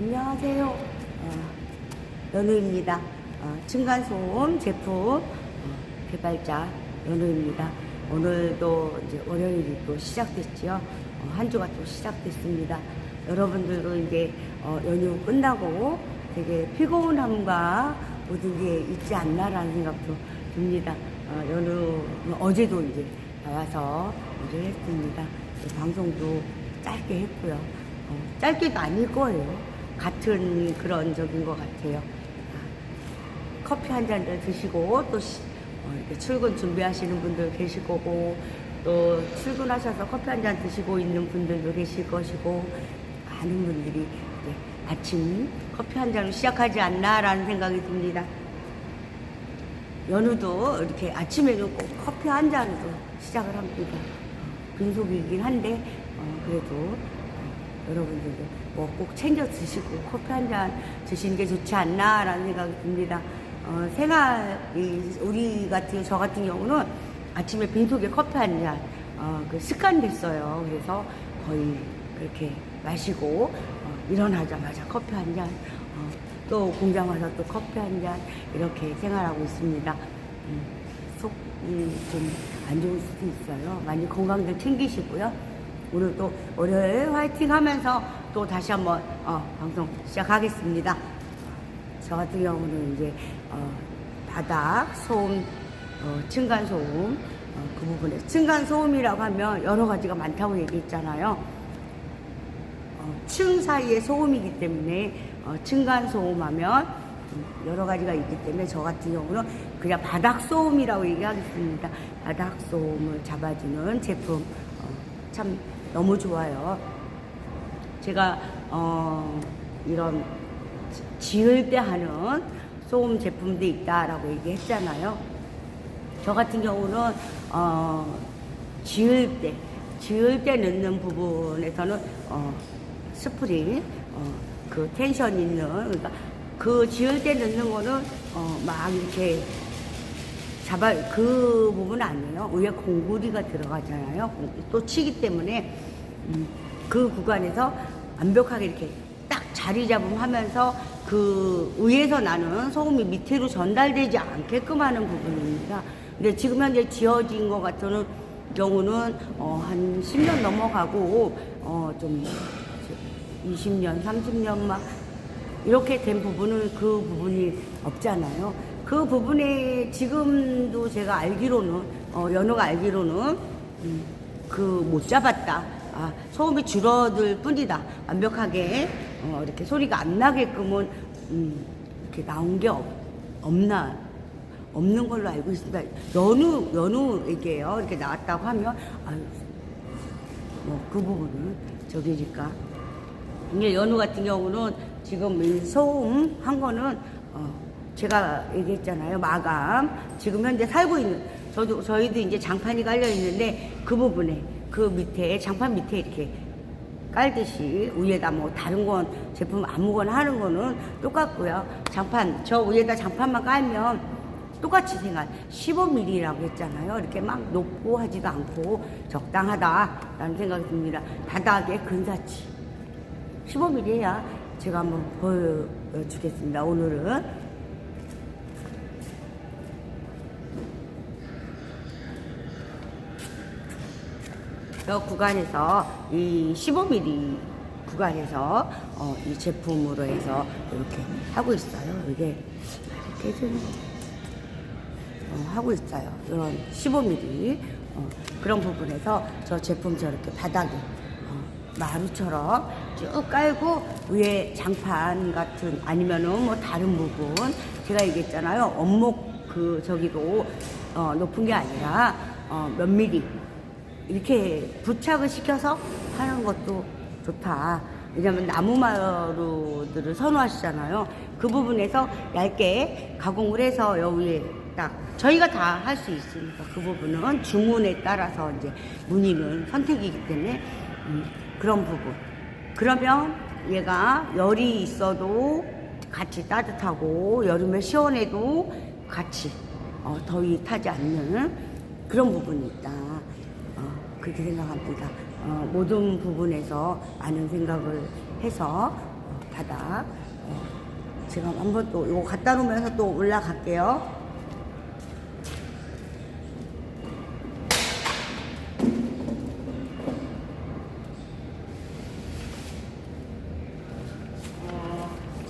안녕하세요. 연우입니다. 층간소음 제품 개발자 연우입니다. 오늘도 이제 월요일이 또 시작됐지요. 한 주가 또 시작됐습니다. 여러분들도 이제 연휴 끝나고 되게 피곤함과 모든 게 있지 않나라는 생각도 듭니다. 연휴 어제도 이제 나와서 일을 했습니다. 방송도 짧게 했고요. 짧게도 아닐 거예요. 같은 그런 적인 것 같아요. 커피 한 잔을 드시고 또 이렇게 출근 준비하시는 분들 계실 거고, 또 출근하셔서 커피 한 잔 드시고 있는 분들도 계실 것이고, 많은 분들이 이제 아침 커피 한 잔으로 시작하지 않나라는 생각이 듭니다. 연우도 이렇게 아침에는 꼭 커피 한 잔으로 시작을 합니다. 빈속이긴 한데 그래도 여러분들도 뭐 꼭 챙겨 드시고 커피 한 잔 드시는 게 좋지 않나라는 생각이 듭니다. 우리 저 같은 경우는 아침에 빈속에 커피 한 잔, 그 습관 됐어요. 그래서 거의 그렇게 마시고, 일어나자마자 커피 한 잔, 또 공장 와서 또 커피 한 잔, 이렇게 생활하고 있습니다. 속이 좀 안 좋을 수도 있어요. 많이 건강들 챙기시고요. 오늘도 월요일 화이팅 하면서 또 다시 한번 방송 시작하겠습니다. 저 같은 경우는 이제 바닥 소음, 층간 소음, 그 부분에 층간 소음이라고 하면 여러 가지가 많다고 얘기했잖아요. 층 사이의 소음이기 때문에 층간 소음하면 여러 가지가 있기 때문에 저 같은 경우는 그냥 바닥 소음이라고 얘기하겠습니다. 바닥 소음을 잡아주는 제품 참 너무 좋아요. 제가 이런 지을 때 하는 소음 제품도 있다라고 얘기했잖아요. 저 같은 경우는 지을 때 넣는 부분에서는 스프링, 그 텐션 있는, 그러니까 그 지을 때 넣는 거는 막 이렇게 그 부분은 아니에요. 위에 공구리가 들어가잖아요. 또 치기 때문에 그 구간에서 완벽하게 이렇게 딱 자리 잡음하면서 그 위에서 나는 소음이 밑으로 전달되지 않게끔 하는 부분입니다. 근데 지금 현재 지어진 것 같은 경우는 한 10년 넘어가고 좀 20년, 30년 막 이렇게 된 부분은 그 부분이 없잖아요. 그 부분에 지금도 제가 알기로는 연우가 알기로는 못 잡았다. 소음이 줄어들 뿐이다. 완벽하게 이렇게 소리가 안 나게끔은 이렇게 나온 게 없는 걸로 알고 있습니다. 연우에게요 이렇게 나왔다고 하면 그 부분은 저기니까. 이게 연우 같은 경우는 지금 이 소음 한 거는 제가 얘기했잖아요. 마감. 지금 현재 살고 있는, 저희도 이제 장판이 깔려 있는데 그 부분에, 그 밑에, 장판 밑에 이렇게 깔듯이 위에다 뭐 다른 건 제품 아무거나 하는 거는 똑같고요. 저 위에다 장판만 깔면 똑같이 생각. 15mm라고 했잖아요. 이렇게 막 높고 하지도 않고 적당하다라는 생각이 듭니다. 바닥에 근사치. 15mm야 제가 한번 보여주겠습니다. 오늘은. 저 구간에서 이 15mm 구간에서 이 제품으로 해서 이렇게 하고 있어요. 이게 이렇게 좀 하고 있어요. 이런 15mm 그런 부분에서 저 제품 저렇게 바닥에 마루처럼 쭉 깔고 위에 장판 같은, 아니면은 뭐 다른 부분, 제가 얘기했잖아요. 원목 저기로 높은 게 아니라 몇 미리 이렇게 부착을 시켜서 하는 것도 좋다. 왜냐면 나무마루들을 선호하시잖아요. 그 부분에서 얇게 가공을 해서 여기에 딱 저희가 다 할 수 있으니까 그 부분은 주문에 따라서 이제 문의는 선택이기 때문에 그런 부분. 그러면 얘가 열이 있어도 같이 따뜻하고 여름에 시원해도 같이 더위 타지 않는 그런 부분이 있다. 그렇게 생각합니다. 모든 부분에서 많은 생각을 해서 바닥. 지금 한번 또 이거 갖다 놓으면서 또 올라갈게요.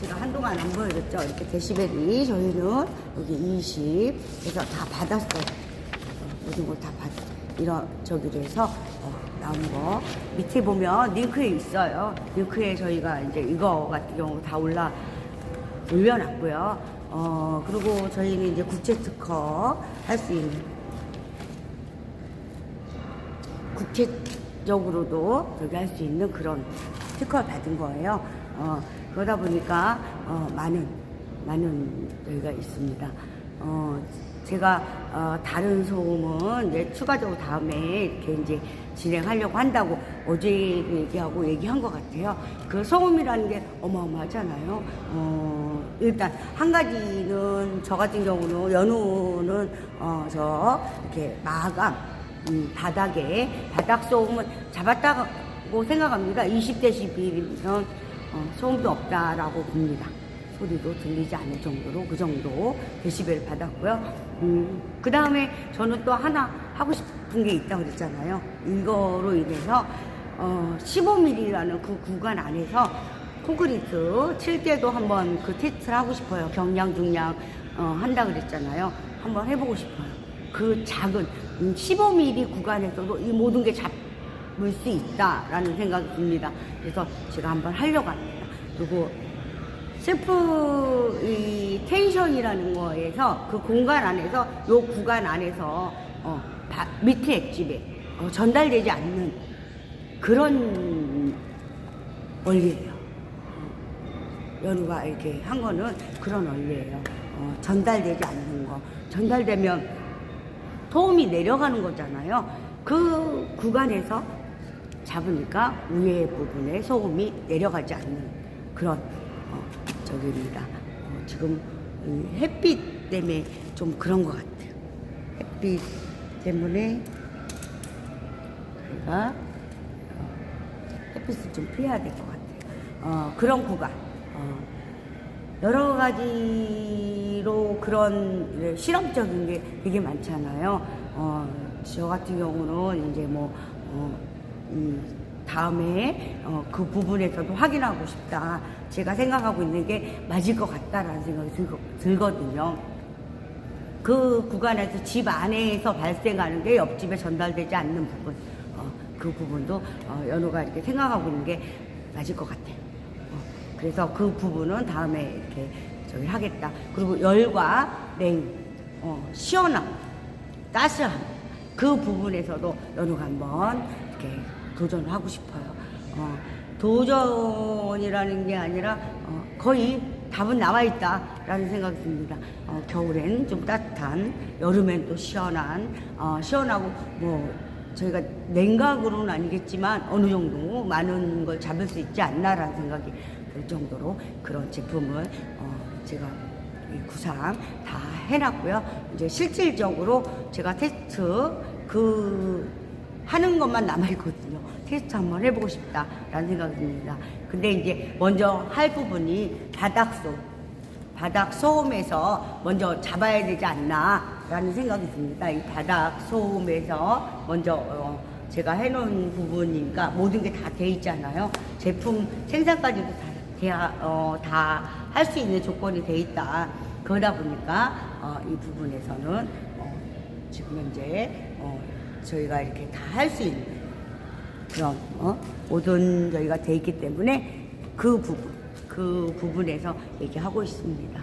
제가 한동안 안 보여줬죠. 이렇게 데시벨이 저희는 여기 20 그래서 다 받았어요. 모든 걸 다 이런 저기로 해서 나온 거 밑에 보면 링크에 있어요. 링크에 저희가 이제 이거 같은 경우 다 올려놨고요. 그리고 저희는 이제 국제 특허 할 수 있는 국제적으로도 저기 할 수 있는 그런 특허를 받은 거예요. 그러다 보니까 많은 여기가 있습니다. 제가 다른 소음은 이제 추가적으로 다음에 이렇게 이제 진행하려고 한다고 어제 얘기한 것 같아요. 그 소음이라는 게 어마어마하잖아요. 일단 한 가지는 저 같은 경우는 연우는 저 이렇게 마감 바닥에 바닥 소음을 잡았다고 생각합니다. 20dB이면 소음도 없다라고 봅니다. 소리도 들리지 않을 정도로 그 정도 데시벨 받았고요. 그 다음에 저는 또 하나 하고 싶은 게 있다고 그랬잖아요. 이거로 인해서 15mm라는 그 구간 안에서 콘크리트 칠 때도 한번 그 테스트를 하고 싶어요. 경량 중량 한다 그랬잖아요. 한번 해보고 싶어요. 그 작은 15mm 구간에서도 이 모든 게 잡을 수 있다라는 생각이 듭니다. 그래서 제가 한번 하려고 합니다. 그리고 셀프 이 텐션이라는 거에서 그 공간 안에서 요 구간 안에서 밑에 액집에 전달되지 않는 그런 원리예요. 연우가 이렇게 한 거는 그런 원리예요. 전달되지 않는 거. 전달되면 소음이 내려가는 거잖아요. 그 구간에서 잡으니까 위에 부분에 소음이 내려가지 않는 그런 저기입니다. 지금 햇빛 때문에 좀 그런 것 같아요. 햇빛 때문에 저희가 햇빛을 좀 피해야 될 것 같아요. 그런 구간. 여러 가지로 그런 실험적인 게 되게 많잖아요. 저 같은 경우는 이제 다음에 그 부분에서도 확인하고 싶다. 제가 생각하고 있는 게 맞을 것 같다라는 생각이 들거든요. 그 구간에서 집 안에서 발생하는 게 옆집에 전달되지 않는 부분, 그 부분도 연우가 이렇게 생각하고 있는 게 맞을 것 같아요. 그래서 그 부분은 다음에 이렇게 저기 하겠다. 그리고 열과 냉, 시원함, 따스함, 그 부분에서도 연우가 한번 이렇게 도전을 하고 싶어요. 도전이라는 게 아니라 거의 답은 나와 있다라는 생각이 듭니다. 겨울엔 좀 따뜻한, 여름엔 또 시원한, 시원하고 저희가 냉각으로는 아니겠지만 어느 정도 많은 걸 잡을 수 있지 않나라는 생각이 들 정도로 그런 제품을 제가 구상 다 해놨고요. 이제 실질적으로 제가 테스트 하는 것만 남아있거든요. 테스트 한번 해보고 싶다라는 생각이 듭니다. 근데 이제 먼저 할 부분이 바닥 소음에서 먼저 잡아야 되지 않나라는 생각이 듭니다. 이 바닥 소음에서 먼저 제가 해놓은 부분이니까 모든 게 다 돼 있잖아요. 제품 생산까지도 다 할 수 있는 조건이 돼 있다. 그러다 보니까 이 부분에서는 지금 현재 저희가 이렇게 다 할 수 있는 그런 모든 저희가 돼 있기 때문에 그 부분에서 얘기하고 있습니다.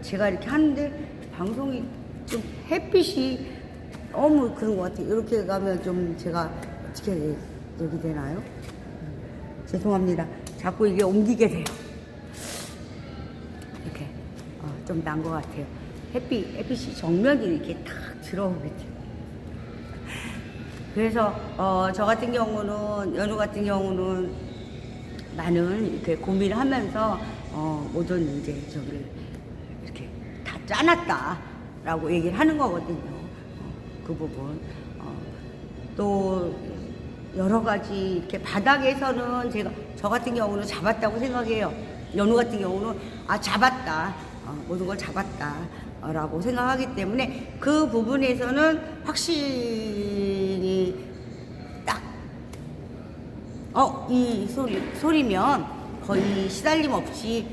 제가 이렇게 하는데 방송이 좀 햇빛이 너무 그런 것 같아요. 이렇게 가면 좀 제가 어떻게 여기 되나요? 죄송합니다. 자꾸 이게 옮기게 돼요. 이렇게 좀 난 것 같아요. 햇빛이 정면이 이렇게 탁 들어오게 돼요. 그래서 저 같은 경우는 연우 같은 경우는 많은 이렇게 고민을 하면서 모든 이제 저기를 이렇게 다 짜놨다라고 얘기를 하는 거거든요. 그 부분 또 여러 가지 이렇게 바닥에서는 저 같은 경우는 잡았다고 생각해요. 연우 같은 경우는 잡았다. 모든 걸 잡았다. 라고 생각하기 때문에 그 부분에서는 확실히 딱, 이 소리면 거의 시달림 없이,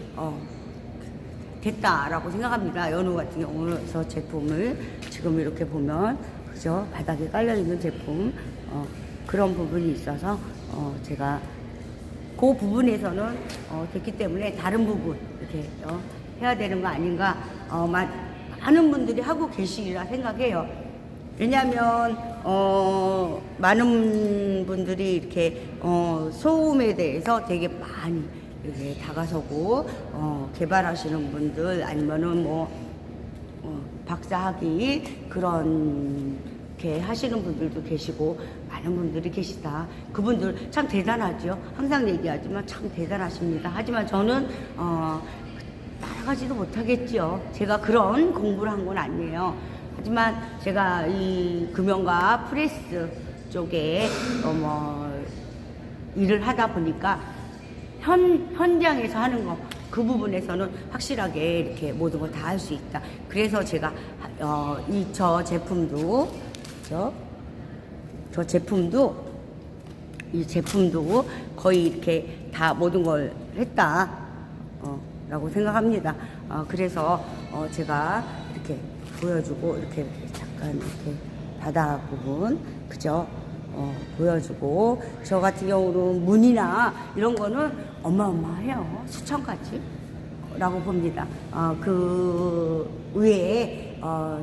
됐다라고 생각합니다. 연우 같은 경우는 저 제품을 지금 이렇게 보면, 그죠? 바닥에 깔려있는 제품, 그런 부분이 있어서, 제가 그 부분에서는, 됐기 때문에 다른 부분, 이렇게, 해야 되는 거 아닌가, 많은 분들이 하고 계시리라 생각해요. 왜냐하면 많은 분들이 이렇게 소음에 대해서 되게 많이 이렇게 다가서고 개발하시는 분들 아니면은 뭐 박사학위 그렇게 하시는 분들도 계시고 많은 분들이 계시다. 그분들 참 대단하죠. 항상 얘기하지만 참 대단하십니다. 하지만 저는 따라가지도 못하겠죠. 제가 그런 공부를 한 건 아니에요. 하지만 제가 이 금연과 프레스 쪽에 일을 하다 보니까 현장에서 하는 거 그 부분에서는 확실하게 이렇게 모든 걸 다 할 수 있다. 그래서 제가 저 제품도 이 제품도 거의 이렇게 다 모든 걸 했다. 라고 생각합니다. 그래서 제가 이렇게 보여주고 이렇게 잠깐 이렇게 바닥 부분 그죠? 보여주고 저 같은 경우는 문이나 이런 거는 어마어마해요. 수천 가지 라고 봅니다. 그 외에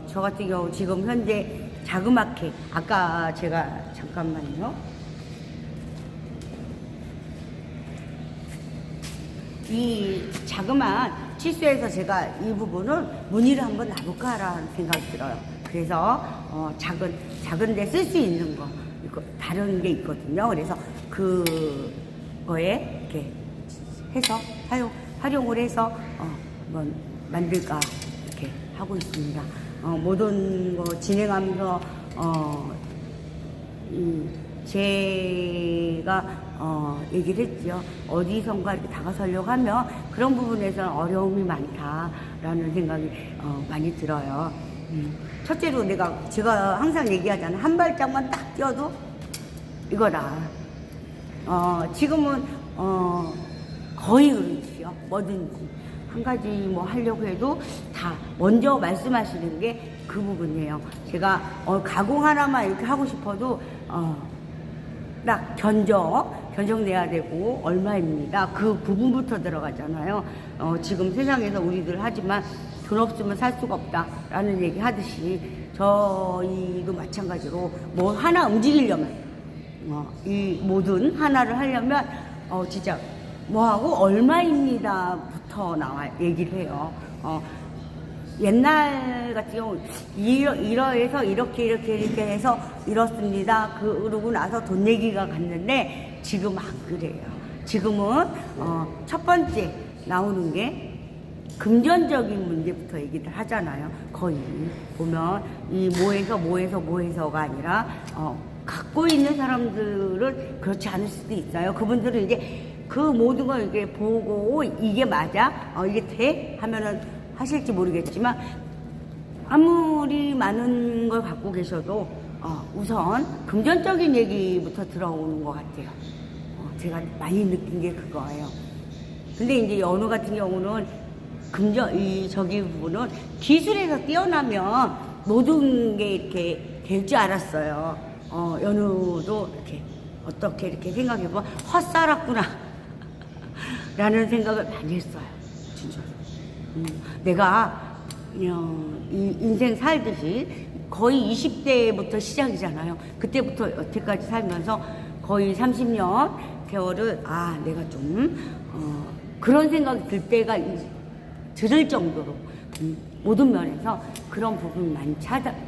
저 같은 경우 지금 현재 자그맣게 아까 제가 잠깐만요. 이 자그마한 치수에서 제가 이 부분을 무늬를 한번 놔볼까라는 생각이 들어요. 그래서 작은데 쓸 수 있는 거 다른 게 있거든요. 그래서 그거에 이렇게 해서 활용을 해서 한번 만들까 이렇게 하고 있습니다. 모든 거 진행하면서 제가 얘기를 했죠. 어디선가 이렇게 다가서려고 하면 그런 부분에서는 어려움이 많다라는 생각이 많이 들어요. 첫째로 제가 항상 얘기하잖아요. 한 발짝만 딱 뛰어도 이거다. 지금은 거의 그렇지요. 뭐든지 한 가지 뭐 하려고 해도 다 먼저 말씀하시는 게 그 부분이에요. 제가 가공 하나만 이렇게 하고 싶어도 딱 견적내야 되고 얼마입니다. 그 부분부터 들어가잖아요. 지금 세상에서 우리들 하지만 돈 없으면 살 수가 없다라는 얘기 하듯이 저희도 마찬가지로 뭐 하나 움직이려면 이 모든 하나를 하려면 진짜 뭐하고 얼마입니다부터 얘기를 해요. 옛날 같은 경우 이러해서 이렇게 해서 이렇습니다. 그러고 나서 돈 얘기가 갔는데 지금 안 그래요. 지금은 첫 번째 나오는 게 금전적인 문제부터 얘기를 하잖아요. 거의 보면 이 뭐해서가 아니라 갖고 있는 사람들은 그렇지 않을 수도 있어요. 그분들은 이제 그 모든 걸 이렇게 보고 이게 맞아? 이게 돼? 하면은 하실지 모르겠지만 아무리 많은 걸 갖고 계셔도 우선 금전적인 얘기부터 들어오는 것 같아요. 제가 많이 느낀 게 그거예요. 근데 이제 연우 같은 경우는 저기 부분은 기술에서 뛰어나면 모든 게 이렇게 될 줄 알았어요. 연우도 이렇게 어떻게 이렇게 생각해보면 헛살았구나 라는 생각을 많이 했어요. 진짜. 내가 이 인생 살듯이 거의 20대부터 시작이잖아요. 그때부터 여태까지 살면서 거의 30년 세월을 내가 좀 그런 생각이 들 때가 들을 정도로 모든 면에서 그런 부분이 많이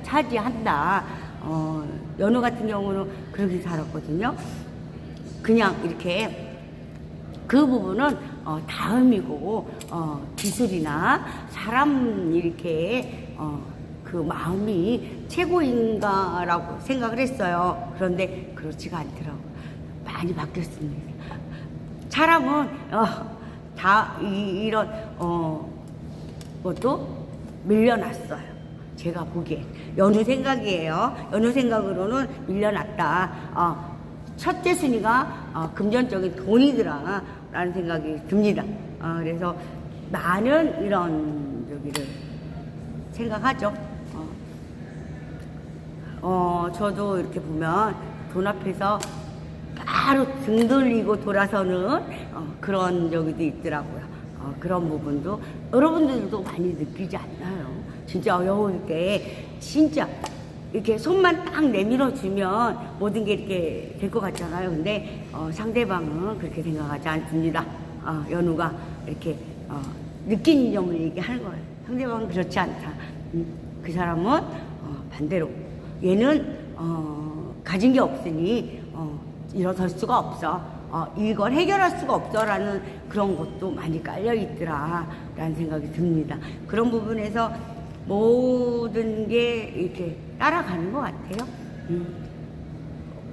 차지한다. 연우 같은 경우는 그렇게 살았거든요. 그냥 이렇게 그 부분은 다음이고 기술이나 사람 이렇게 그 마음이 최고인가라고 생각을 했어요. 그런데 그렇지가 않더라고요. 많이 바뀌었습니다. 사람은 이런 것도 밀려났어요. 제가 보기엔 연우 생각이에요. 연우 생각으로는 밀려났다. 첫째 순위가 금전적인 돈이더라 라는 생각이 듭니다. 그래서 많은 이런 저기를 생각하죠. 저도 이렇게 보면 돈 앞에서 바로 등 돌리고 돌아서는 그런 저기도 있더라고요. 그런 부분도 여러분들도 많이 느끼지 않나요? 진짜 어려울 때 진짜 이렇게 손만 딱 내밀어 주면 모든 게 이렇게 될 것 같잖아요. 근데 상대방은 그렇게 생각하지 않습니다. 연우가 이렇게 느낀 점을 얘기하는 거예요. 상대방은 그렇지 않다. 그 사람은 반대로 얘는 가진 게 없으니 일어설 수가 없어. 이걸 해결할 수가 없어라는 그런 것도 많이 깔려 있더라 라는 생각이 듭니다. 그런 부분에서 모든 게 이렇게 따라가는 것 같아요.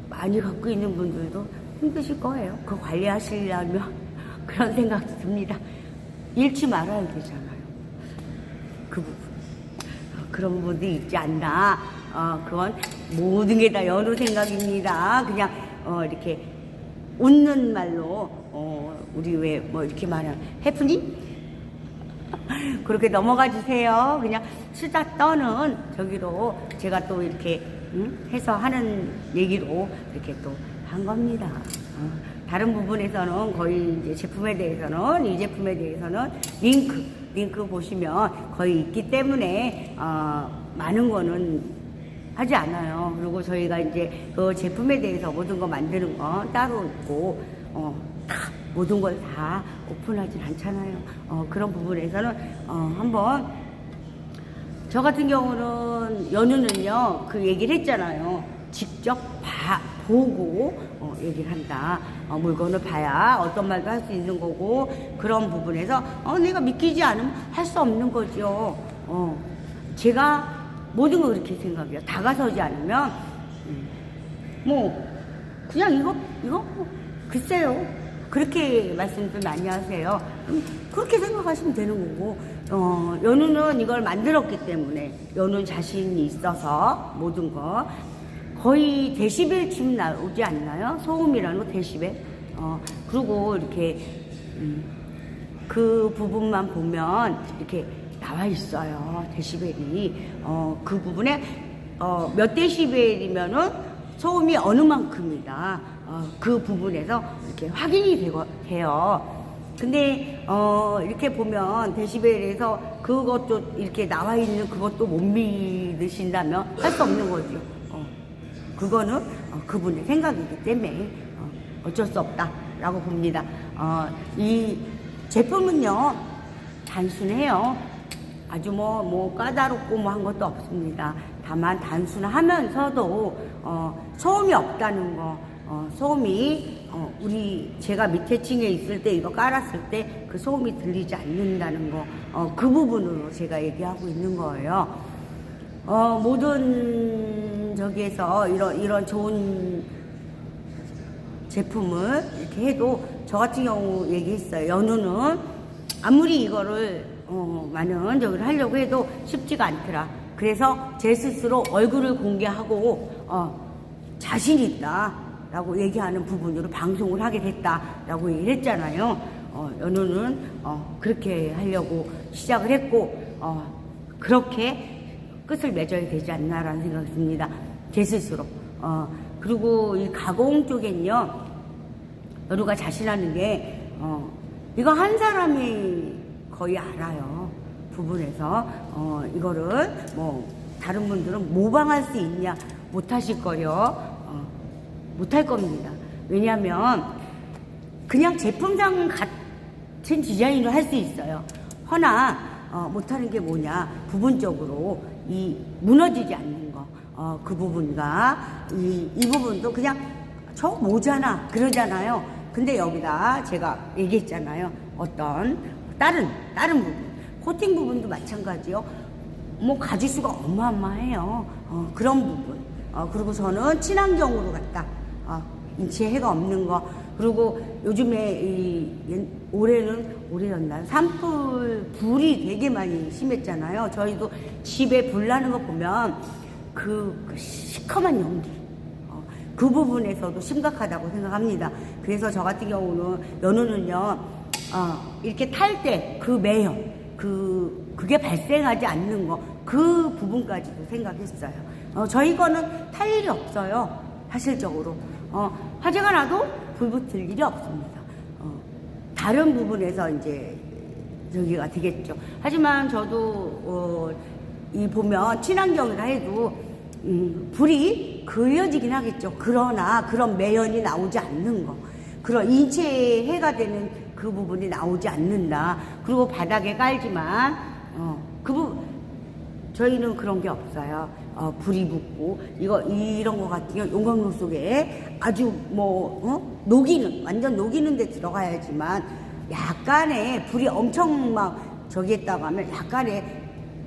많이 갖고 있는 분들도 힘드실 거예요. 그거 관리하시려면 그런 생각도 듭니다. 잃지 말아야 되잖아요. 그 부분. 그런 부분도 있지 않나. 그건 모든 게 다 연우 생각입니다. 그냥 이렇게 웃는 말로 우리 왜 뭐 이렇게 말하는 해프닝? 그렇게 넘어가 주세요. 그냥 수다 떠는 저기로 제가 또 이렇게 해서 하는 얘기로 이렇게 또 한 겁니다. 다른 부분에서는 거의 이제 제품에 대해서는 이 제품에 대해서는 링크 보시면 거의 있기 때문에 많은 거는 하지 않아요. 그리고 저희가 이제 그 제품에 대해서 모든 거 만드는 건 따로 있고 다 모든 걸 다 오픈하진 않잖아요. 그런 부분에서는 한번 저 같은 경우는 연우는요 그 얘기를 했잖아요. 직접 보고 얘기를 한다. 물건을 봐야 어떤 말도 할 수 있는 거고 그런 부분에서 내가 믿기지 않으면 할 수 없는 거죠. 제가 모든 걸 그렇게 생각해요. 다가서지 않으면 뭐 그냥 이거 뭐, 글쎄요. 그렇게 말씀들 많이 하세요. 그렇게 생각하시면 되는 거고 연우는 이걸 만들었기 때문에 연우 자신이 있어서 모든 거 거의 데시벨쯤 나오지 않나요? 소음이라는 거 데시벨. 그리고 이렇게 그 부분만 보면 이렇게 나와 있어요. 데시벨이. 그 부분에 몇 데시벨이면은 소음이 어느 만큼이다. 그 부분에서 이렇게 확인이 돼요. 근데 이렇게 보면 데시벨에서 그것도 이렇게 나와 있는 그것도 못 믿으신다면 할 수 없는 거죠. 그거는 그분의 생각이기 때문에 어쩔 수 없다라고 봅니다. 이 제품은요 단순해요. 아주 뭐 까다롭고 뭐 한 것도 없습니다. 다만 단순하면서도 소음이 없다는 거. 소음이 제가 밑에 층에 있을 때 이거 깔았을 때 그 소음이 들리지 않는다는 거. 그 부분으로 제가 얘기하고 있는 거예요. 모든 저기에서 이런 좋은 제품을 이렇게 해도 저 같은 경우 얘기했어요. 연우는 아무리 이거를 많은 저기를 하려고 해도 쉽지가 않더라. 그래서 제 스스로 얼굴을 공개하고 자신 있다라고 얘기하는 부분으로 방송을 하게 됐다라고 얘기를 했잖아요. 연우는 그렇게 하려고 시작을 했고 그렇게 끝을 맺어야 되지 않나라는 생각이 듭니다. 제 스스로. 그리고 이 가공 쪽엔요 연우가 자신하는 게 이거 한 사람이 거의 알아요. 부분에서 이거를 뭐 다른 분들은 모방할 수 있냐 못하실 거요. 못할 겁니다. 왜냐하면 그냥 제품상 같은 디자인을 할 수 있어요. 허나 못하는 게 뭐냐 부분적으로 이 무너지지 않는 거. 그 부분과 이 부분도 그냥 저 뭐잖아 그러잖아요. 근데 여기다 제가 얘기했잖아요. 어떤 다른 부분 코팅 부분도 마찬가지요. 뭐 가지수가 어마어마해요. 그런 부분. 그리고 저는 친환경으로 갖다 인체에 해가 없는 거. 그리고 요즘에 올해였나 산불 불이 되게 많이 심했잖아요. 저희도 집에 불 나는 거 보면 그 시커먼 연기, 그 부분에서도 심각하다고 생각합니다. 그래서 저 같은 경우는 연우는요, 이렇게 탈 때 그 매연, 그게 발생하지 않는 거, 그 부분까지도 생각했어요. 저희 거는 탈 일이 없어요. 사실적으로. 화재가 나도 불 붙을 일이 없습니다. 다른 부분에서 이제 저기가 되겠죠. 하지만 저도 이 보면 친환경이라 해도 불이 그려지긴 하겠죠. 그러나 그런 매연이 나오지 않는 거, 그런 인체에 해가 되는 그 부분이 나오지 않는다. 그리고 바닥에 깔지만 저희는 그런 게 없어요. 불이 붙고 이런 거 같은 경우 용광로 속에 아주 완전 녹이는 데 들어가야지만 약간의 불이 엄청 막 저기 했다고 하면 약간의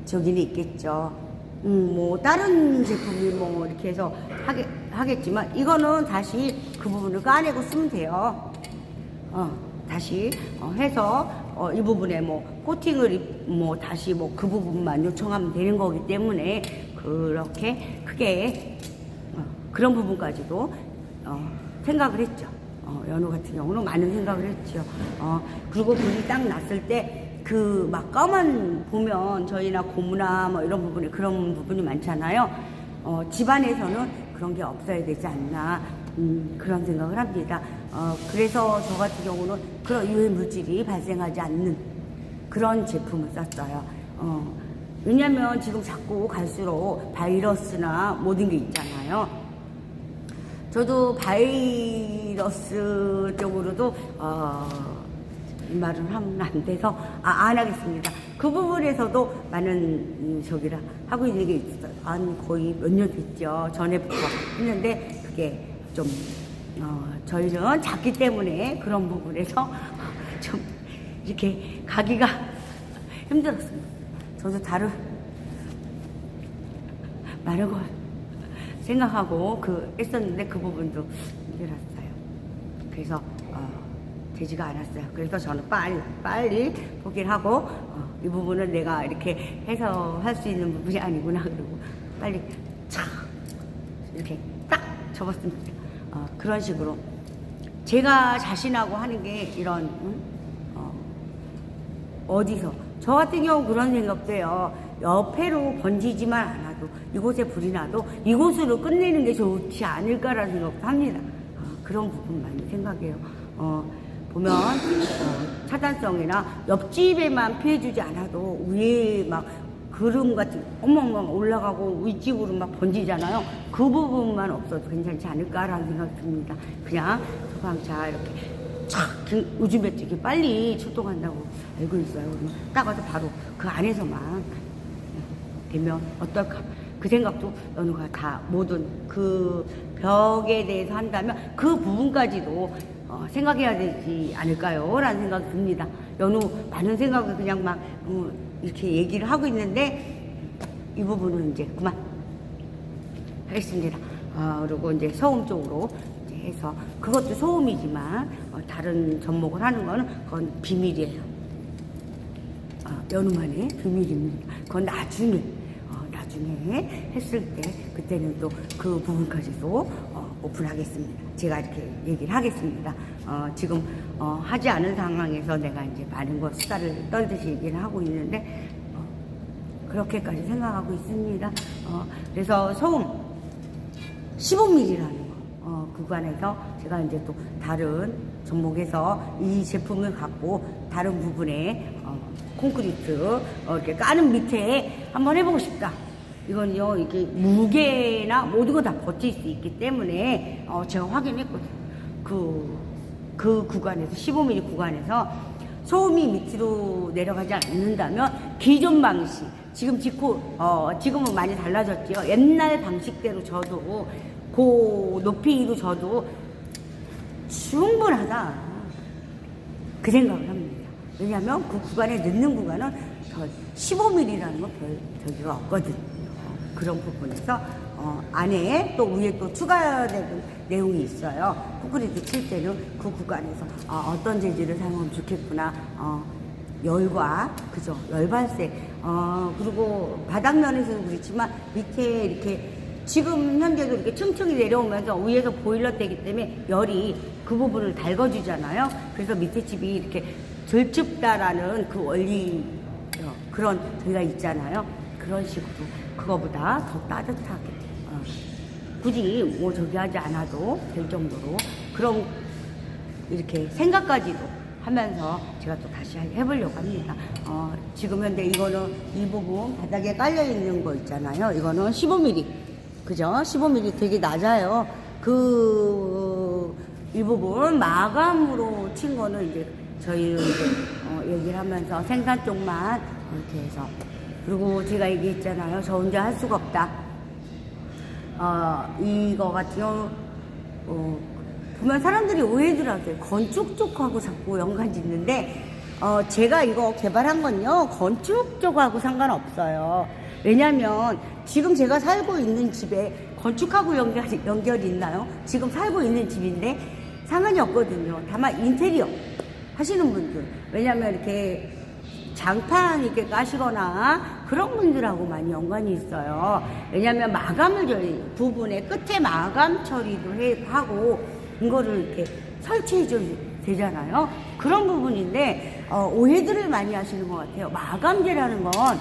저기는 있겠죠. 다른 제품이 이렇게 해서 하겠지만 이거는 다시 그 부분을 까내고 쓰면 돼요. 다시 해서 이 부분에 코팅을 다시 그 부분만 요청하면 되는 거기 때문에 그렇게 크게 그런 부분까지도 생각을 했죠. 연우 같은 경우는 많은 생각을 했죠. 그리고 불이 딱 났을 때 그 막 까만 보면 저희나 고무나 이런 부분에 그런 부분이 많잖아요. 집안에서는 그런 게 없어야 되지 않나 그런 생각을 합니다. 그래서 저 같은 경우는 그런 유해 물질이 발생하지 않는 그런 제품을 썼어요. 왜냐면 지금 자꾸 갈수록 바이러스나 모든 게 있잖아요. 저도 바이러스 쪽으로도 이 말은 하면 안 돼서 안 하겠습니다. 그 부분에서도 많은 저기라 하고 있는 게 있어요. 거의 몇 년 됐죠. 전에부터 했는데 그게 좀 저희는 작기 때문에 그런 부분에서 좀 이렇게 가기가 힘들었습니다. 저도 다른 많은 걸 생각하고 했었는데 그 부분도 힘들었어요. 그래서 되지가 않았어요. 그래서 저는 빨리 포기를 하고 이 부분은 내가 이렇게 해서 할 수 있는 부분이 아니구나 그러고 빨리 착 이렇게 딱 접었습니다. 그런 식으로 제가 자신하고 하는 게 이런 어디서 저 같은 경우 그런 생각도 해요. 옆에로 번지지만 않아도 이곳에 불이 나도 이곳으로 끝내는 게 좋지 않을까라는 생각도 합니다. 그런 부분 많이 생각해요. 보면 차단성이나 옆집에만 피해주지 않아도 위에 막 그름 같은 어마어마 올라가고 윗집으로 막 번지잖아요. 그 부분만 없어도 괜찮지 않을까라는 생각이 듭니다. 그냥 소방차 이렇게 착 요즘에 되게 빨리 출동한다고 알고 있어요. 그러면 딱 와서 바로 그 안에서만 되면 어떨까? 그 생각도 연우가 다 모든 그 벽에 대해서 한다면 그 부분까지도 생각해야 되지 않을까요? 라는 생각이 듭니다. 연우 많은 생각을 그냥 막 이렇게 얘기를 하고 있는데 이 부분은 이제 그만 하겠습니다. 그리고 이제 소음 쪽으로 이제 해서 그것도 소음이지만 다른 접목을 하는 거는 그건 비밀이에요. 연우만의 비밀입니다. 그건 나중에 했을 때 그때는 또 그 부분까지도 오픈하겠습니다. 제가 이렇게 얘기를 하겠습니다. 지금 하지 않은 상황에서 내가 이제 많은 것 수다를 떨듯이 얘기를 하고 있는데 그렇게까지 생각하고 있습니다. 그래서 소음 15mm라는 거 구간에서 제가 이제 또 다른 접목에서 이 제품을 갖고 다른 부분에 콘크리트 이렇게 까는 밑에 한번 해보고 싶다. 이건요, 이게 무게나 모든 거 다 버틸 수 있기 때문에 제가 확인했거든요. 그 구간에서 15mm 구간에서 소음이 밑으로 내려가지 않는다면 기존 방식 지금은 많이 달라졌죠. 옛날 방식대로 저도 그 높이로 저도 충분하다 그 생각을 합니다. 왜냐하면 그 구간에 넣는 구간은 15mm라는 거 별 저기가 없거든요. 그런 부분에서 안에 또 위에 또 추가되는 내용이 있어요. 콘크리트 칠 때는 그 구간에서 어떤 재질을 사용하면 좋겠구나. 열과 그죠? 열 발생. 그리고 바닥면에서도 그렇지만 밑에 이렇게 지금 현재도 이렇게 층층이 내려오면서 위에서 보일러 때기 때문에 열이 그 부분을 달궈주잖아요. 그래서 밑에 집이 이렇게 덜 춥다라는 그 원리 그런 저희가 있잖아요. 그런 식으로 그거보다 더 따뜻하게 굳이 뭐 저기 하지 않아도 될 정도로 그런 이렇게 생각까지도 하면서 제가 또 다시 해보려고 합니다. 지금 현재 이거는 이 부분 바닥에 깔려 있는 거 있잖아요. 이거는 15mm 그죠? 15mm 되게 낮아요. 이 부분 마감으로 친 거는 이제 저희는 이제 얘기를 하면서 생산 쪽만 이렇게 해서 그리고 제가 얘기했잖아요. 저 혼자 할 수가 없다. 이거 같은 경우 보면 사람들이 오해들 하세요. 건축 쪽하고 자꾸 연관 짓는데 제가 이거 개발한 건요 건축 쪽하고 상관없어요. 왜냐면 지금 제가 살고 있는 집에 건축하고 연결이 있나요? 지금 살고 있는 집인데 상관이 없거든요. 다만 인테리어 하시는 분들 왜냐면 이렇게 장판 이렇게 까시거나 그런 분들하고 많이 연관이 있어요. 왜냐면 마감을 저희 부분에 끝에 마감 처리도 하고 이거를 이렇게 설치해줘야 되잖아요. 그런 부분인데 오해들을 많이 하시는 것 같아요. 마감재라는 건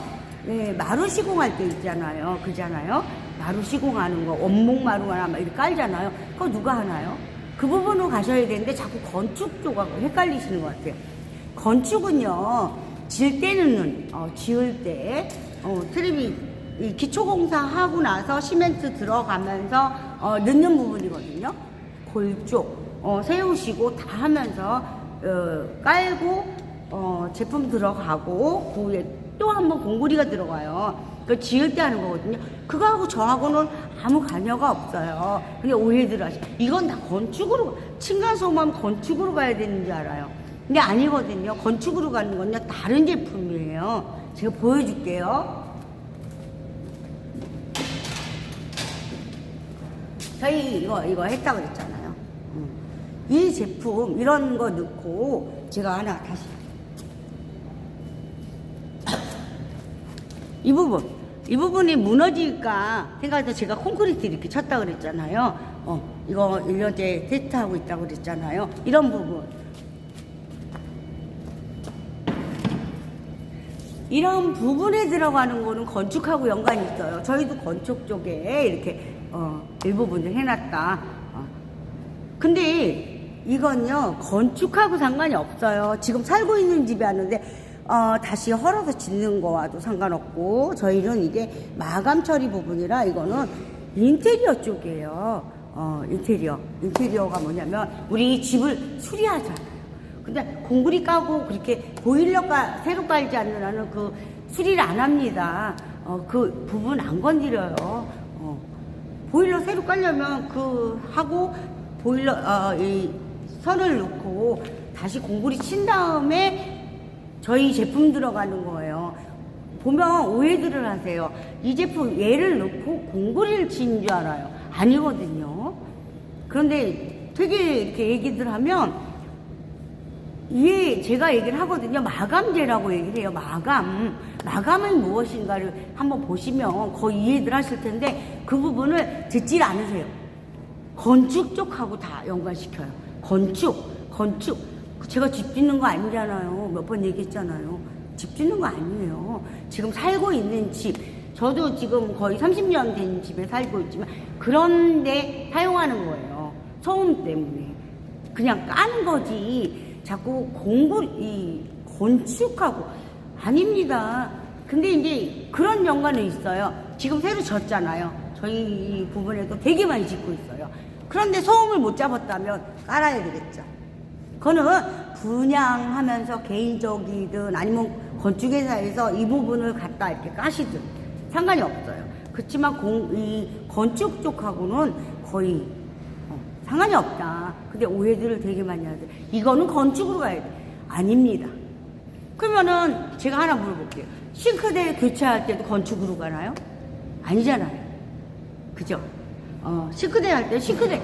마루 시공할 때 있잖아요. 그잖아요. 마루 시공하는 거 원목 마루나 막 이렇게 깔잖아요. 그거 누가 하나요? 그 부분으로 가셔야 되는데 자꾸 건축 쪽하고 헷갈리시는 것 같아요. 건축은요 지을 때는 지을 때 트립이 기초공사 하고 나서 시멘트 들어가면서 넣는 부분이거든요. 골쪽 세우시고 다 하면서 깔고 제품 들어가고 그 위에 또 한 번 공구리가 들어가요. 그 지을 때 하는 거거든요. 그거하고 저하고는 아무 관여가 없어요. 근데 오해들 하시. 이건 다 건축으로 층간소음하면 건축으로 가야 되는 줄 알아요. 근데 아니거든요. 건축으로 가는 건요 다른 제품이에요. 제가 보여줄게요. 저희 이거 했다고 그랬잖아요. 이 제품 이런 거 넣고 제가 하나 다시 이 부분이 무너질까 생각해서 제가 콘크리트 이렇게 쳤다 그랬잖아요. 이거 1년째 테스트하고 있다고 그랬잖아요. 이런 부분. 이런 부분에 들어가는 거는 건축하고 연관이 있어요. 저희도 건축 쪽에 이렇게 일부분을 해놨다. 근데 이건요 건축하고 상관이 없어요. 지금 살고 있는 집에 왔는데 다시 헐어서 짓는 거와도 상관없고 저희는 이게 마감 처리 부분이라 이거는 인테리어 쪽이에요. 인테리어가 뭐냐면 우리 집을 수리하잖아요. 근데 공구리 까고 그렇게 보일러가 새로 깔지 않는 한은 그 수리를 안 합니다. 그 부분 안 건드려요. 보일러 새로 깔려면 하고 보일러 이 선을 넣고 다시 공구리 친 다음에 저희 제품 들어가는 거예요. 보면 오해들을 하세요. 이 제품 얘를 넣고 공구리를 친 줄 알아요. 아니거든요. 그런데 되게 이렇게 얘기들 하면 제가 얘기를 하거든요. 마감재라고 얘기를 해요. 마감은 무엇인가를 한번 보시면 거의 이해들 하실 텐데 그 부분을 듣질 않으세요. 건축 쪽하고 다 연관시켜요. 건축. 제가 집 짓는 거 아니잖아요. 몇 번 얘기했잖아요. 집 짓는 거 아니에요. 지금 살고 있는 집. 저도 지금 거의 30년 된 집에 살고 있지만 그런데 사용하는 거예요. 소음 때문에. 그냥 까는 거지. 자꾸 건축하고 아닙니다. 근데 이제 그런 연관은 있어요. 지금 새로 졌잖아요. 저희 부분에도 되게 많이 짓고 있어요. 그런데 소음을 못 잡았다면 깔아야 되겠죠. 그거는 분양하면서 개인적이든 아니면 건축회사에서 이 부분을 갖다 이렇게 까시든 상관이 없어요. 그렇지만 이 건축 쪽하고는 거의 상관이 없다. 근데 오해들을 되게 많이 하세요. 이거는 건축으로 가야 돼. 아닙니다. 그러면은 제가 하나 물어볼게요. 싱크대 교체할 때도 건축으로 가나요? 아니잖아요. 그죠? 싱크대 할 때 싱크대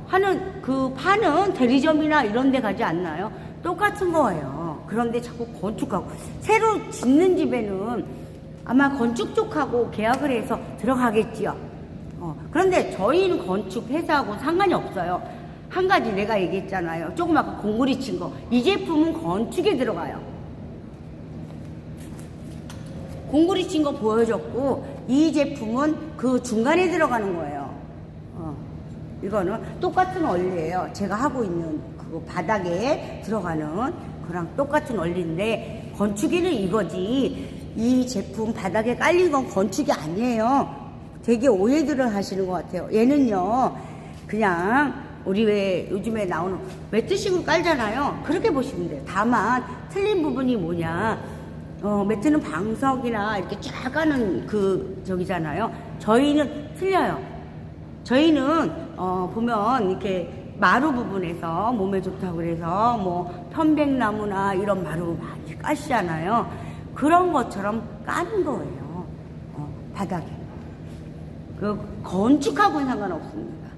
하는 그 파는 대리점이나 이런 데 가지 않나요? 똑같은 거예요. 그런데 자꾸 건축하고 새로 짓는 집에는 아마 건축 쪽하고 계약을 해서 들어가겠지요. 그런데 저희는 건축 회사하고 상관이 없어요. 한 가지 내가 얘기했잖아요. 조금 아까 공구리 친 거. 이 제품은 건축에 들어가요. 공구리 친 거 보여줬고 이 제품은 그 중간에 들어가는 거예요. 이거는 똑같은 원리예요. 제가 하고 있는 그 바닥에 들어가는 그랑 똑같은 원리인데 건축에는 이거지 이 제품 바닥에 깔린 건 건축이 아니에요. 되게 오해들을 하시는 것 같아요. 얘는요 그냥 우리 왜 요즘에 나오는 매트식으로 깔잖아요. 그렇게 보시면 돼요. 다만 틀린 부분이 뭐냐, 매트는 방석이나 이렇게 쫙 까는 그 저기잖아요. 저희는 틀려요. 저희는 보면 이렇게 마루 부분에서 몸에 좋다고 그래서 뭐 편백나무나 이런 마루 많이 까시잖아요. 그런 것처럼 까는 거예요. 바닥에. 그 건축하고는 상관없습니다.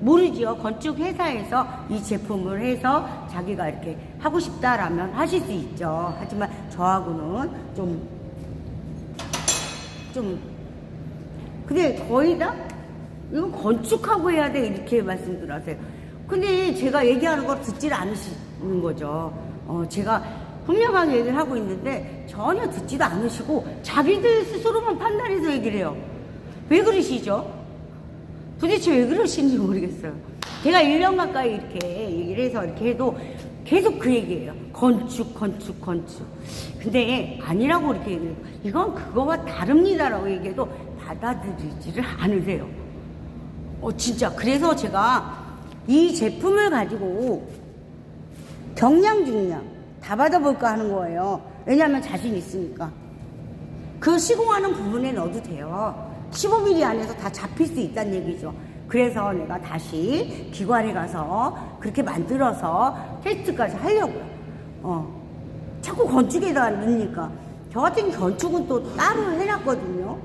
모르지요. 건축 회사에서 이 제품을 해서 자기가 이렇게 하고 싶다라면 하실 수 있죠. 하지만 저하고는 근데 거의 다 이거 건축하고 해야 돼 이렇게 말씀들 하세요. 근데 제가 얘기하는 걸 듣질 않으시는 거죠. 제가 분명하게 얘기를 하고 있는데 전혀 듣지도 않으시고 자기들 스스로만 판단해서 얘기를 해요. 왜 그러시죠? 도대체 왜 그러시는지 모르겠어요. 제가 1년 가까이 이렇게 얘기를 해서 이렇게 해도 계속 그 얘기예요. 건축. 근데 아니라고 이렇게 얘기해요. 이건 그거와 다릅니다라고 얘기해도 받아들이지를 않으세요. 진짜. 그래서 제가 이 제품을 가지고 경량, 중량 다 받아볼까 하는 거예요. 왜냐하면 자신 있으니까. 그 시공하는 부분에 넣어도 돼요. 15mm 안에서 다 잡힐 수 있다는 얘기죠. 그래서 내가 다시 기관에 가서 그렇게 만들어서 테스트까지 하려고요. 자꾸 건축에다 넣으니까. 저 같은 건축은 또 따로 해놨거든요.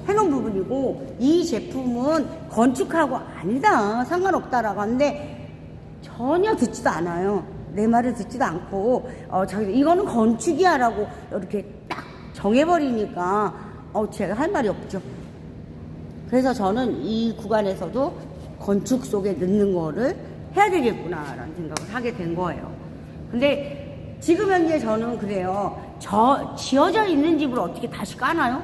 해놓은 부분이고, 이 제품은 건축하고 아니다, 상관없다라고 하는데 전혀 듣지도 않아요. 내 말을 듣지도 않고 이거는 건축이야 라고 이렇게 딱 정해버리니까 제가 할 말이 없죠. 그래서 저는 이 구간에서도 건축 속에 넣는 거를 해야 되겠구나 라는 생각을 하게 된 거예요. 근데 지금 현재 저는 그래요. 지어져 있는 집을 어떻게 다시 까나요?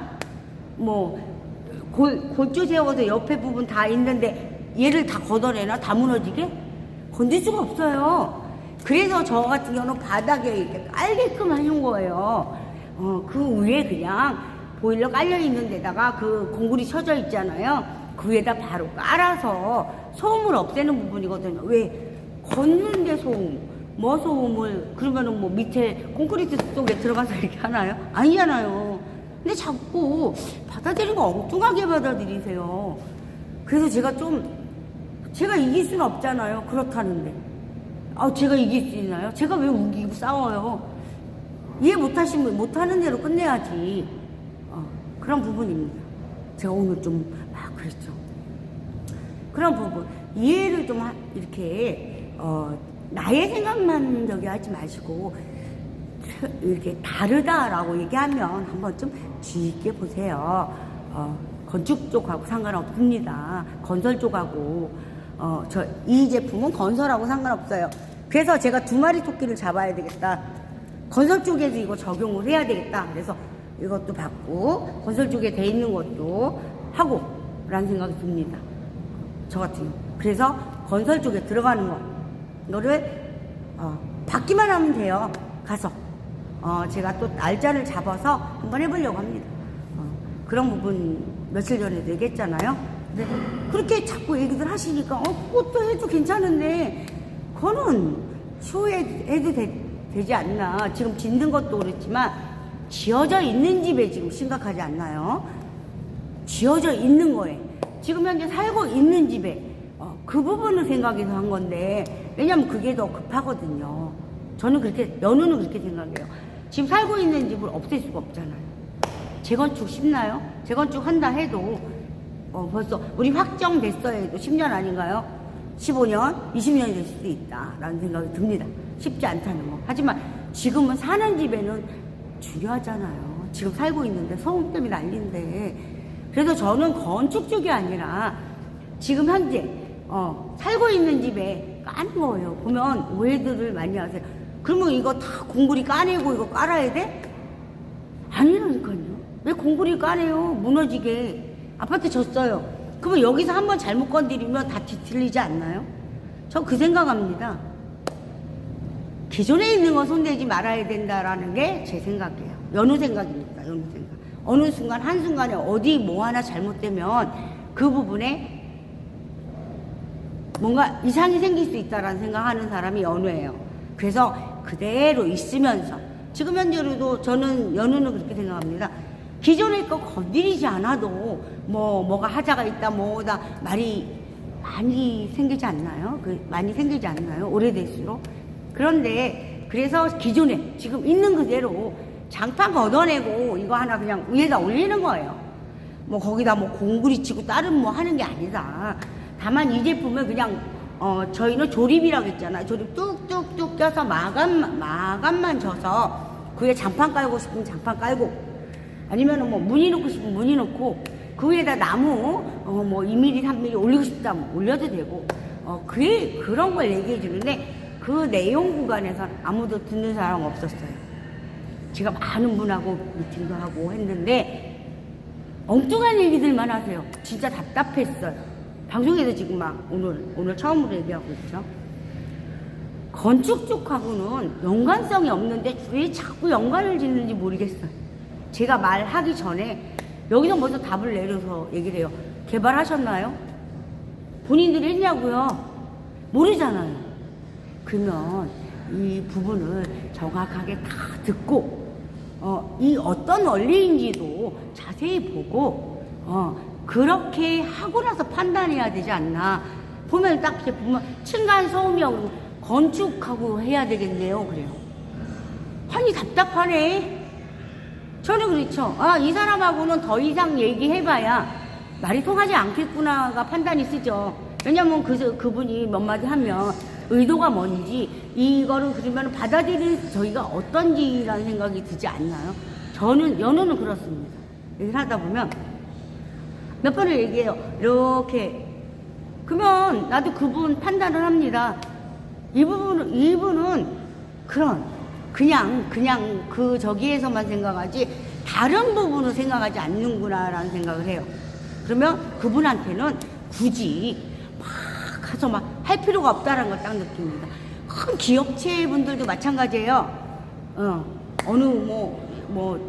골조 세워서 옆에 부분 다 있는데 얘를 다 걷어내나? 다 무너지게? 건질 수가 없어요. 그래서 저 같은 경우는 바닥에 이렇게 깔게끔 해준 거예요. 그 위에 그냥 보일러 깔려 있는 데다가 그 공구리 쳐져 있잖아요. 그 위에다 바로 깔아서 소음을 없애는 부분이거든요. 왜? 걷는데 소음을 그러면은 밑에 콘크리트 속에 들어가서 이렇게 하나요? 아니잖아요. 근데 자꾸 받아들이는 거 엉뚱하게 받아들이세요. 그래서 제가 이길 수는 없잖아요. 그렇다는데. 제가 이길 수 있나요? 제가 왜 우기고 싸워요? 이해 못하시면 못하는 대로 끝내야지. 그런 부분입니다. 제가 오늘 그랬죠. 그런 부분. 이해를 이렇게, 나의 생각만 하지 마시고, 이렇게 다르다라고 얘기하면 한번 좀 주의 있게 보세요. 건축 쪽하고 상관없습니다. 건설 쪽하고. 이 제품은 건설하고 상관없어요. 그래서 제가 2마리 토끼를 잡아야 되겠다. 건설 쪽에도 이거 적용을 해야 되겠다. 그래서 이것도 받고 건설 쪽에 돼 있는 것도 하고 라는 생각이 듭니다. 저 같은 경우. 그래서 건설 쪽에 들어가는 거 이거를 받기만 하면 돼요. 가서 제가 또 날짜를 잡아서 한번 해보려고 합니다. 그런 부분 며칠 전에도 얘기했잖아요. 근데 그렇게 자꾸 얘기들 하시니까 그것도 해도 괜찮은데 그거는 추후에 해도 되지 않나. 지금 짓는 것도 그렇지만 지어져 있는 집에 지금 심각하지 않나요? 지어져 있는 거에 지금 현재 살고 있는 집에 그 부분을 생각해서 한 건데, 왜냐면 그게 더 급하거든요. 저는 연우는 그렇게 생각해요. 지금 살고 있는 집을 없앨 수가 없잖아요. 재건축 쉽나요? 재건축 한다 해도 벌써 우리 확정됐어야 해도 10년 아닌가요? 15년, 20년이 될 수도 있다라는 생각이 듭니다. 쉽지 않다는 거. 하지만 지금은 사는 집에는 중요하잖아요. 지금 살고 있는데 소음 때문에 난리인데. 그래서 저는 건축 쪽이 아니라 지금 현재 살고 있는 집에 까는 거예요. 보면 오해들을 많이 하세요. 그러면 이거 다 공구리 까내고 이거 깔아야 돼? 아니라니까요. 왜 공구리 까내요? 무너지게. 아파트 졌어요. 그러면 여기서 한번 잘못 건드리면 다 뒤틀리지 않나요? 저 그 생각합니다. 기존에 있는 거 손대지 말아야 된다라는 게 제 생각이에요. 여느 생각입니다. 여느 생각. 어느 순간 한순간에 어디 뭐 하나 잘못되면 그 부분에 뭔가 이상이 생길 수 있다라는 생각하는 사람이 연우예요. 그래서 그대로 있으면서 지금 현재로도 저는 연우는 그렇게 생각합니다. 기존의 거 건드리지 않아도 뭐가 하자가 있다 뭐다 말이 많이 생기지 않나요? 많이 생기지 않나요? 오래될수록. 그런데 그래서 기존에 지금 있는 그대로 장판 걷어내고 이거 하나 그냥 위에다 올리는 거예요. 뭐 거기다 뭐 공구리 치고 다른 뭐 하는 게 아니다. 다만 이 제품은 그냥 저희는 조립이라고 했잖아요. 조립 뚝뚝뚝 껴서 마감만 져서 그 위에 장판 깔고 싶으면 장판 깔고 아니면 뭐 무늬 넣고 싶으면 무늬 넣고 그 위에다 나무 뭐 2mm 3mm 올리고 싶다면 올려도 되고 그런 걸 얘기해 주는데 그 내용 구간에서 아무도 듣는 사람 없었어요. 제가 많은 분하고 미팅도 하고 했는데 엉뚱한 얘기들만 하세요. 진짜 답답했어요. 방송에서 지금 막 오늘 처음으로 얘기하고 있죠. 건축 쪽하고는 연관성이 없는데 왜 자꾸 연관을 짓는지 모르겠어요. 제가 말하기 전에 여기서 먼저 답을 내려서 얘기를 해요. 개발하셨나요? 본인들이 했냐고요? 모르잖아요. 그러면 이 부분을 정확하게 다 듣고 이 어떤 원리인지도 자세히 보고 그렇게 하고 나서 판단해야 되지 않나. 보면 딱 보면 층간 소음이하고 건축하고 해야 되겠네요. 그래요. 아니 답답하네. 저는 그렇죠. 이 사람하고는 더 이상 얘기해봐야 말이 통하지 않겠구나가 판단이 쓰죠. 왜냐면 그분이 몇 마디 하면 의도가 뭔지 이거를 그러면 받아들일 저희가 어떤지라는 생각이 들지 않나요? 저는 연우는 그렇습니다. 얘기를 하다 보면 몇 번을 얘기해요. 이렇게 그러면 나도 그분 판단을 합니다. 이분은 그냥 그 저기에서만 생각하지 다른 부분을 생각하지 않는구나라는 생각을 해요. 그러면 그분한테는 굳이 막 가서 막 할 필요가 없다라는 걸 딱 느낍니다. 큰 기업체 분들도 마찬가지예요. 어느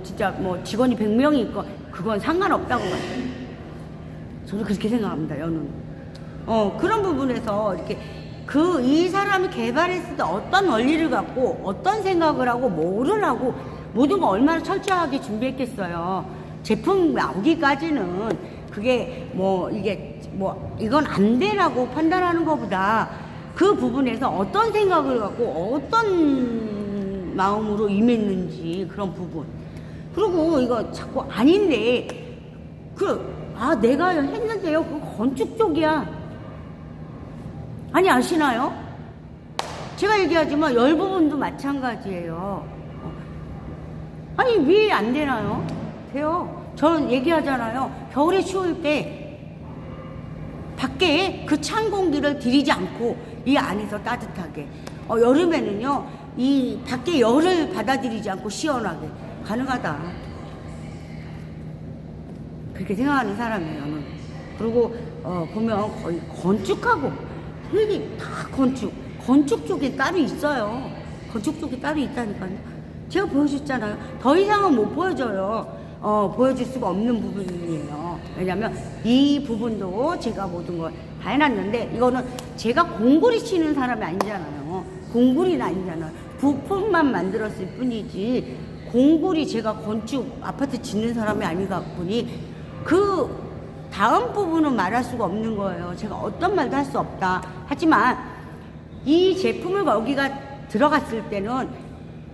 진짜 뭐 직원이 100명이 있고 그건 상관없다고 봐요. 저는 그렇게 생각합니다. 연우는. 그런 부분에서 이렇게 이 사람이 개발했을 때 어떤 원리를 갖고 어떤 생각을 하고 뭐를 하고 모든 거 얼마나 철저하게 준비했겠어요. 제품 나오기까지는 그게 이건 안 되라고 판단하는 것보다 그 부분에서 어떤 생각을 갖고 어떤 마음으로 임했는지 그런 부분. 그리고 이거 자꾸 아닌데 내가 했는데요. 그거 건축 쪽이야. 아니 아시나요? 제가 얘기하지만 열 부분도 마찬가지예요. 아니 왜 안 되나요? 돼요. 저는 얘기하잖아요. 겨울에 추울 때 밖에 그 찬 공기를 들이지 않고 이 안에서 따뜻하게 여름에는요 이 밖에 열을 받아들이지 않고 시원하게 가능하다. 그렇게 생각하는 사람이에요. 저는. 그리고 보면 거의 건축하고 이게 다 건축 쪽에 따로 있어요. 건축 쪽에 따로 있다니까요. 제가 보여줬잖아요. 더 이상은 못 보여줘요. 보여줄 수가 없는 부분이에요. 왜냐면 이 부분도 제가 모든 걸 다 해놨는데 이거는 제가 공구리 치는 사람이 아니잖아요. 공구리는 아니잖아요. 부품만 만들었을 뿐이지 공구리 제가 건축 아파트 짓는 사람이 아니다 보니 그 다음 부분은 말할 수가 없는 거예요. 제가 어떤 말도 할 수 없다. 하지만 이 제품을 여기가 들어갔을 때는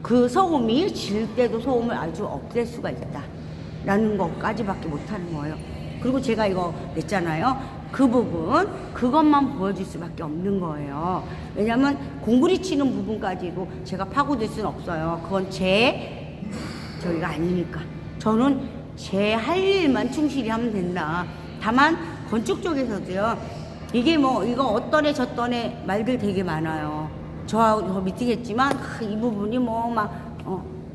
그 소음이 질 때도 소음을 아주 없앨 수가 있다. 라는 것까지밖에 못하는 거예요. 그리고 제가 이거 냈잖아요. 그 부분, 그것만 보여줄 수밖에 없는 거예요. 왜냐면 공구리 치는 부분까지도 제가 파고들 수는 없어요. 그건 저희가 아니니까. 저는 제 할 일만 충실히 하면 된다. 다만 건축 쪽에서도요, 이게 뭐 이거 어떤 애 저떤 애 말들 되게 많아요. 저하고 저 미팅했지만 이 부분이 뭐 막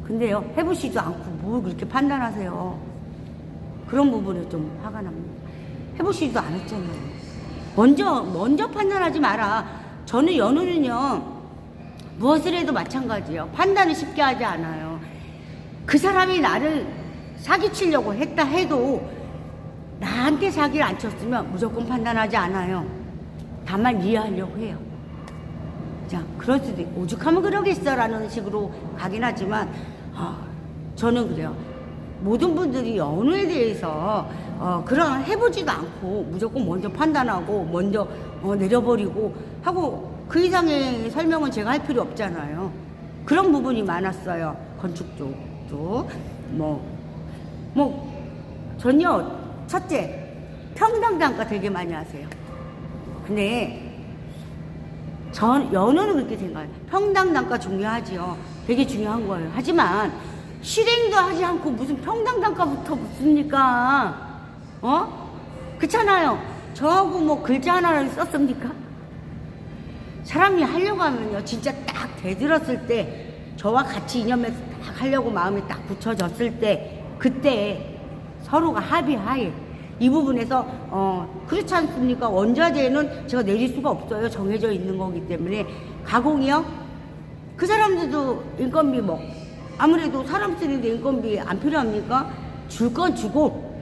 근데요, 해보시지도 않고 뭘 그렇게 판단하세요. 그런 부분에 좀 화가 납니다. 해보시지도 않았잖아요. 먼저 판단하지 마라. 저는 연우는요, 무엇을 해도 마찬가지예요. 판단을 쉽게 하지 않아요. 그 사람이 나를 사기치려고 했다 해도 나한테 사기를 안 쳤으면 무조건 판단하지 않아요. 다만 이해하려고 해요. 자, 그럴 수도 있고, 오죽하면 그러겠어라는 식으로 가긴 하지만, 저는 그래요. 모든 분들이 연우에 대해서 그런 해보지도 않고 무조건 먼저 판단하고 먼저 내려버리고 하고 그 이상의 설명은 제가 할 필요 없잖아요. 그런 부분이 많았어요. 건축 쪽도 전요, 첫째, 평당 단가 되게 많이 하세요. 근데 연우는 그렇게 생각해요. 평당 단가 중요하지요. 되게 중요한 거예요. 하지만 실행도 하지 않고 무슨 평당 단가부터 묻습니까? 그렇잖아요. 저하고 뭐 글자 하나를 썼습니까? 사람이 하려고 하면요, 진짜 딱 대들었을 때, 저와 같이 이념해서 딱 하려고 마음이 딱 붙여졌을 때, 그때 서로가 합의하에 이 부분에서 그렇지 않습니까? 원자재는 제가 내릴 수가 없어요. 정해져 있는 거기 때문에. 가공이요? 그 사람들도 인건비 아무래도 사람 쓰는데 인건비 안 필요합니까? 줄 건 주고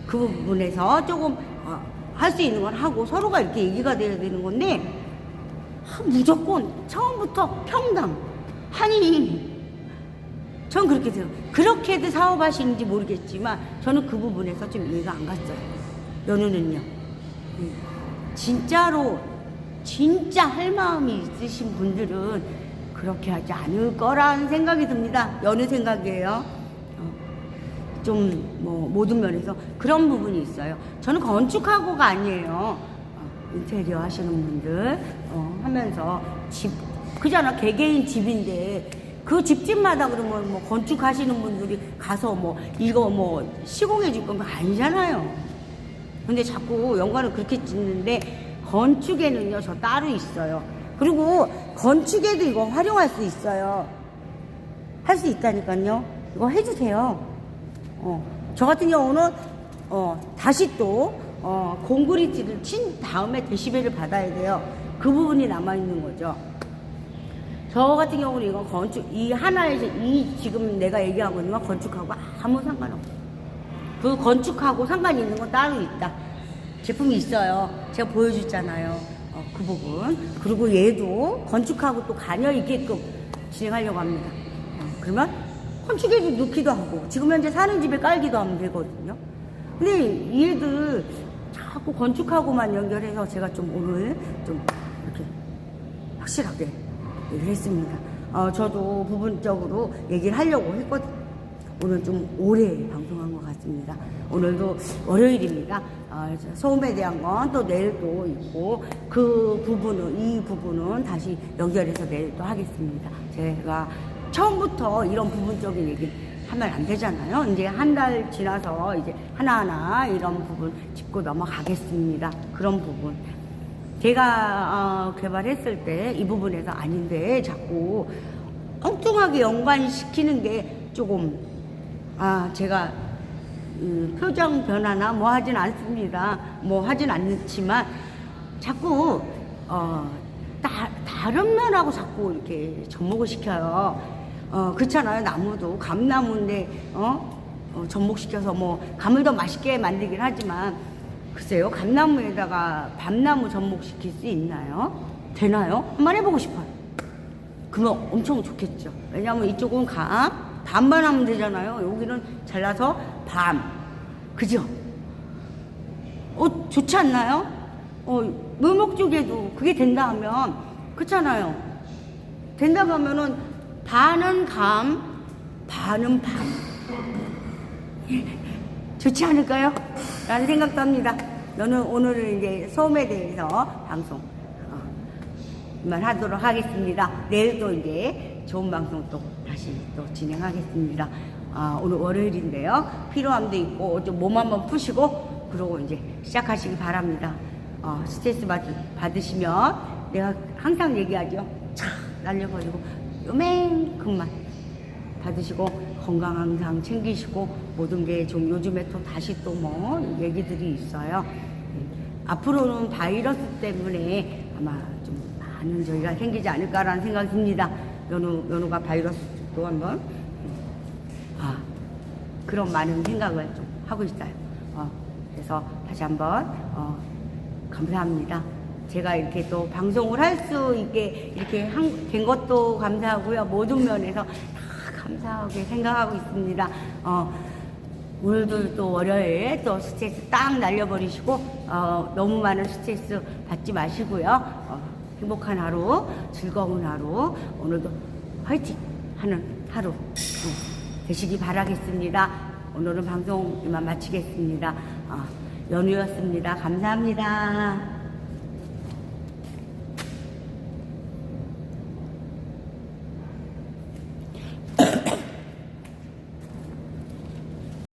그 부분에서 조금 할 수 있는 건 하고 서로가 이렇게 얘기가 돼야 되는 건데, 무조건 처음부터 평당. 전 그렇게 생각해요. 그렇게도 사업하시는지 모르겠지만 저는 그 부분에서 좀 이해가 안 갔어요. 연우는요, 진짜로 진짜 할 마음이 있으신 분들은 그렇게 하지 않을 거라는 생각이 듭니다. 연우 생각이에요. 모든 면에서 그런 부분이 있어요. 저는 건축하고가 아니에요. 인테리어 하시는 분들 하면서 그잖아. 개개인 집인데 그 집집마다 그러면 건축하시는 분들이 가서 이거 시공해 줄 거면 아니잖아요. 근데 자꾸 연관을 그렇게 짓는데, 건축에는요, 저 따로 있어요. 그리고 건축에도 이거 활용할 수 있어요. 할 수 있다니까요. 이거 해주세요. 저 같은 경우는 다시 또 공구리티를 친 다음에 데시벨을 받아야 돼요. 그 부분이 남아있는 거죠. 저 같은 경우는 이건 건축, 지금 내가 얘기하고 있는 건 건축하고 아무 상관없어요. 그 건축하고 상관이 있는 건 따로 있다. 제품이 있어요. 제가 보여줬잖아요. 그 부분. 그리고 얘도 건축하고 또 관여 있게끔 진행하려고 합니다. 그러면 건축에도 넣기도 하고, 지금 현재 사는 집에 깔기도 하면 되거든요. 근데 얘들 자꾸 건축하고만 연결해서 제가 좀 오늘 좀 이렇게 확실하게 얘기를 했습니다. 저도 부분적으로 얘기를 하려고 했거든요. 오늘 좀 오래 방송한 것 같습니다. 오늘도 월요일입니다. 소음에 대한 건 또 내일 또 있고, 이 부분은 다시 연결해서 내일 또 하겠습니다. 제가 처음부터 이런 부분적인 얘기 하면 안 되잖아요. 이제 한 달 지나서 이제 하나하나 이런 부분 짚고 넘어가겠습니다. 그런 부분. 제가 개발했을 때 이 부분에서 아닌데 자꾸 엉뚱하게 연관시키는 게 조금 제가 표정 변화나 하진 않습니다. 하진 않지만 자꾸 다른 면하고 자꾸 이렇게 접목을 시켜요. 그렇잖아요. 나무도 감나무인데 접목시켜서 감을 더 맛있게 만들긴 하지만, 글쎄요, 감나무에다가 밤나무 접목시킬 수 있나요? 되나요? 한번 해보고 싶어요. 그러면 엄청 좋겠죠. 왜냐하면 이쪽은 밤만 하면 되잖아요. 여기는 잘라서 밤. 그죠? 좋지 않나요? 묘목 쪽에도 그게 된다 하면, 그렇잖아요. 된다고 하면은 반은 밤, 반은 밤. 좋지 않을까요? 라는 생각도 합니다. 저는 오늘은 이제 소음에 대해서 방송 만 하도록 하겠습니다. 내일도 이제 좋은 방송 또 다시 또 진행하겠습니다. 오늘 월요일인데요. 피로함도 있고 좀 몸 한번 푸시고 그러고 이제 시작하시기 바랍니다. 스트레스 받으시면 내가 항상 얘기하죠. 촥 날려버리고 요만큼만 받으시고 건강 항상 챙기시고 모든 게 좀 요즘에 또 다시 또 뭐 얘기들이 있어요. 앞으로는 바이러스 때문에 아마 좀 많은 저희가 생기지 않을까라는 생각이 듭니다. 연우가 바이러스도 한번 그런 많은 생각을 좀 하고 있어요. 그래서 다시 한번 감사합니다. 제가 이렇게 또 방송을 할 수 있게 이렇게 된 것도 감사하고요. 모든 면에서 다 감사하게 생각하고 있습니다. 오늘도 또 월요일 또 스트레스 딱 날려버리시고 너무 많은 스트레스 받지 마시고요. 행복한 하루, 즐거운 하루, 오늘도 화이팅 하는 하루 되시기 바라겠습니다. 오늘은 방송 이만 마치겠습니다. 연우였습니다. 감사합니다.